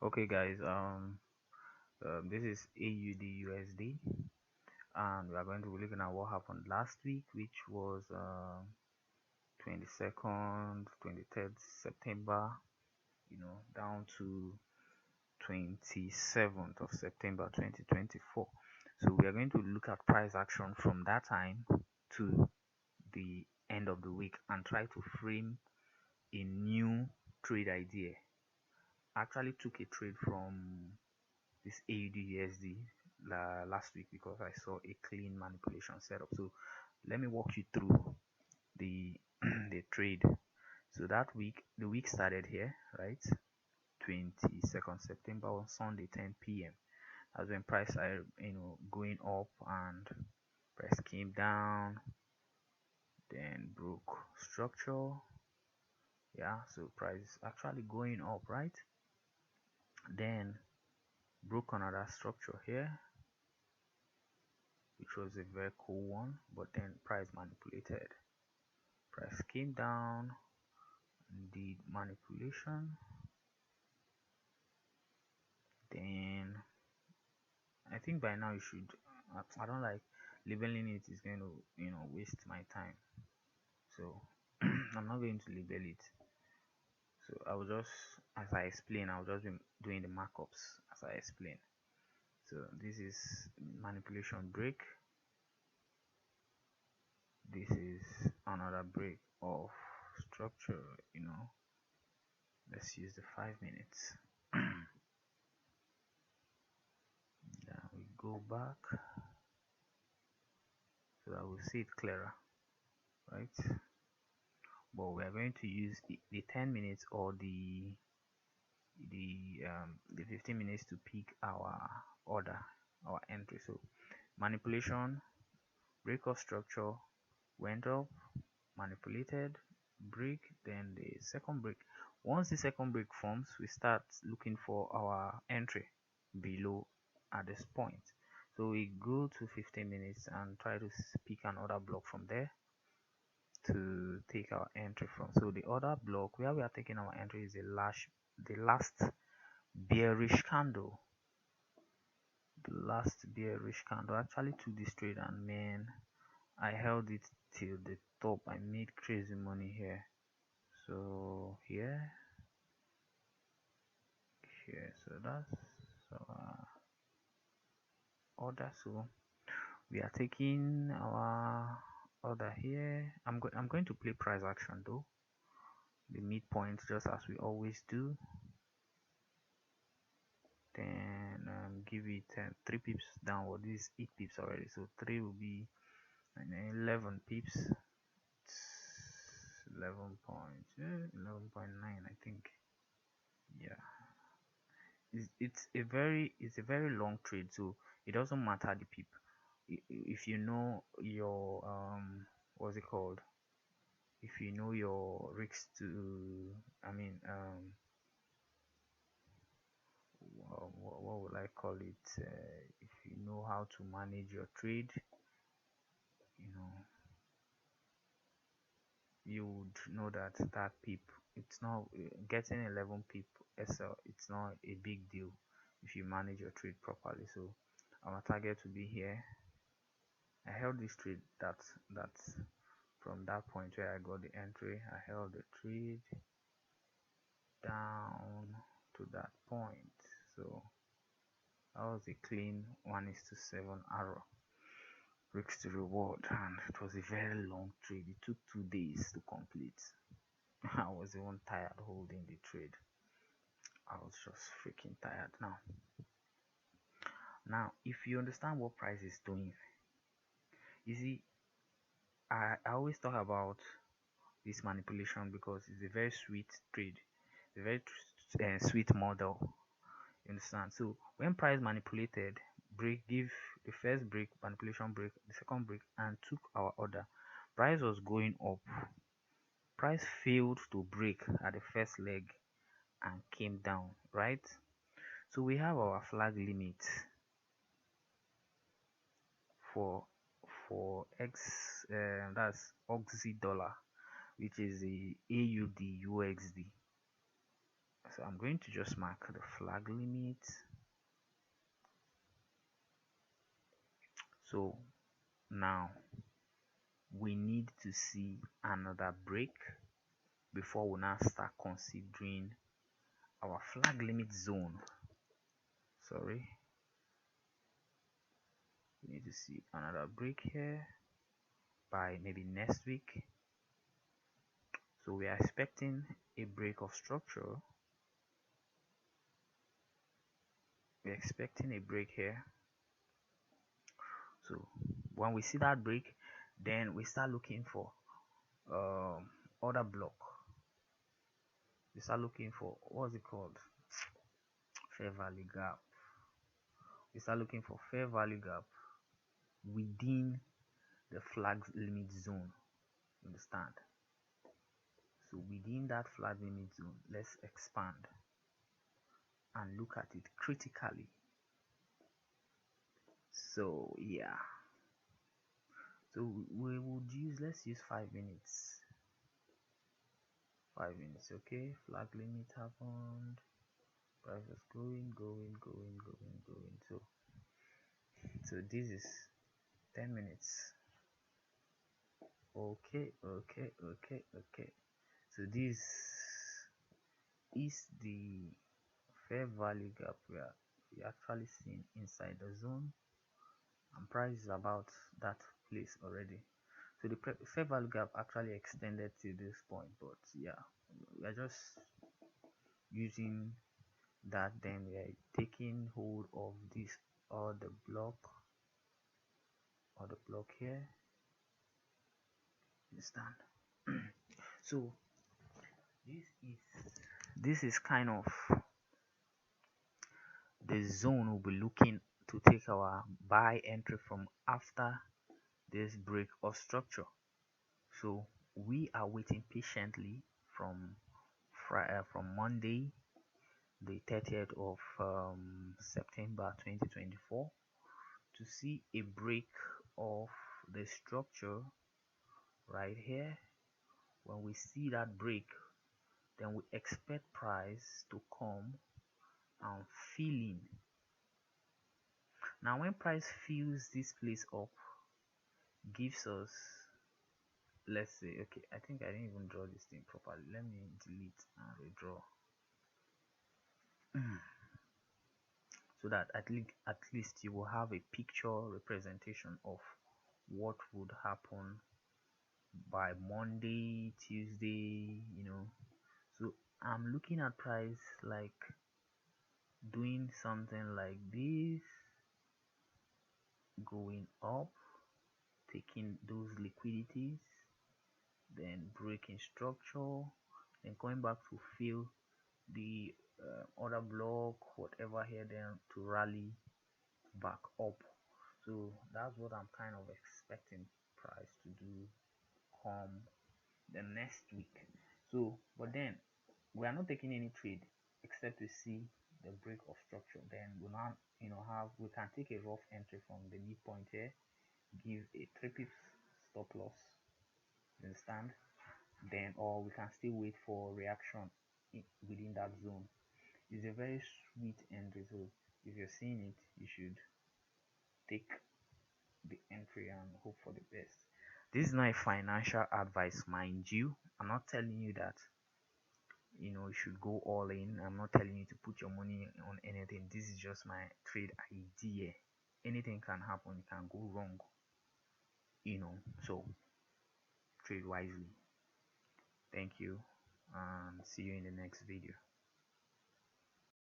Okay, guys. This is AUD USD, and we are going to be looking at what happened last week, which was 22nd, 23rd September. Down to 27th of September 2024. So we are going to look at price action from that time to the end of the week and try to frame a new trade idea. I actually took a trade from this AUD last week because I saw a clean manipulation setup. So let me walk you through the the trade. So that week, the week started here, right? 22nd September on Sunday 10 p.m. That's when price are going up and price came down, then broke structure. Yeah, so price actually going up, right? Then broke another structure here, which was a very cool one, but then price manipulated. Price came down, did manipulation, then I think by now you should. I don't like labeling it, is going to waste my time, so I'm not going to label it. So I will just, as I explain, I'll just be doing the markups as I explain. So this is manipulation break. This is another break of structure. Let's use the 5 minutes. Then we go back so that we'll see it clearer, right? But we are going to use the 10 minutes or the 15 minutes to pick our order, our entry. So manipulation, break of structure, went up, manipulated, break, then the second break. Once the second break forms, we start looking for our entry below at this point. So we go to 15 minutes and try to pick another block from there to take our entry from. So the other block where we are taking our entry is the last bearish candle. The last bearish candle actually took this trade, and man, I held it till the top. I made crazy money here. So here, so that's order. So we are taking our order here. I'm going to play price action though, the midpoint, just as we always do. Then give it 3 pips downward. This is 8 pips already, so 3 will be 11 pips. It's 11.9, I think. Yeah, it's a very long trade, so it doesn't matter the pip. If you know your what's it called, if you know your risks to, I mean, what would I call it, if you know how to manage your trade, you know you would know that that pip, it's not getting 11 pip SL, it's not a big deal if you manage your trade properly. So our target will be here. I held this trade, that's from that point where I got the entry. I held the trade down to that point. So that was a clean 1:7 arrow, risk to reward, and it was a very long trade. It took 2 days to complete. I was even tired holding the trade. I was just freaking tired. Now if you understand what price is doing, you see, I always talk about this manipulation because it's a very sweet trade, a very sweet model. You understand? So when price manipulated, break, give the first break, manipulation break, the second break, and took our order, price was going up. Price failed to break at the first leg and came down, right? So we have our flag limit for X, that's Oxy dollar, which is the AUD UXD. So I'm going to just mark the flag limit. So now we need to see another break before we now start considering our flag limit zone. Sorry, we need to see another break here by maybe next week. So we are expecting a break of structure. We're expecting a break here. So when we see that break, then we start looking for other block. We start looking for, what's it called, fair value gap. We start looking for fair value gap within the flag limit zone. Understand? So within that flag limit zone, let's expand and look at it critically. So yeah, so we would use, let's use 5 minutes. 5 minutes. Okay, flag limit happened, price was going. So this is 10 minutes. Okay. So this is the fair value gap we actually seen inside the zone, and price is about that place already. So the fair value gap actually extended to this point, but yeah, we are just using that. Then we are taking hold of this or the block here. Understand? So this is kind of the zone we'll be looking to take our buy entry from after this break of structure. So we are waiting patiently from Monday, the 30th of September 2024, to see a break of the structure right here. When we see that break, then we expect price to come and fill in. Now when price fills this place up, gives us, let's say, okay, I think I didn't even draw this thing properly. Let me delete and redraw. So that at least you will have a picture representation of what would happen by Monday, Tuesday, So I'm looking at price like doing something like this, going up, taking those liquidities, then breaking structure, then coming back to fill the other block, whatever here, then to rally back up. So that's what I'm kind of expecting price to do come the next week. So but then we are not taking any trade except to see the break of structure. Then we now we can take a rough entry from the midpoint here, give a 3 pips stop loss, understand, then, or we can still wait for reaction within that zone. It's a very sweet end result. If you're seeing it, you should take the entry and hope for the best. This is not a financial advice, mind you. I'm not telling you that you should go all in. I'm not telling you to put your money on anything. This is just my trade idea. Anything can happen, it can go wrong, so trade wisely. Thank you, and see you in the next video.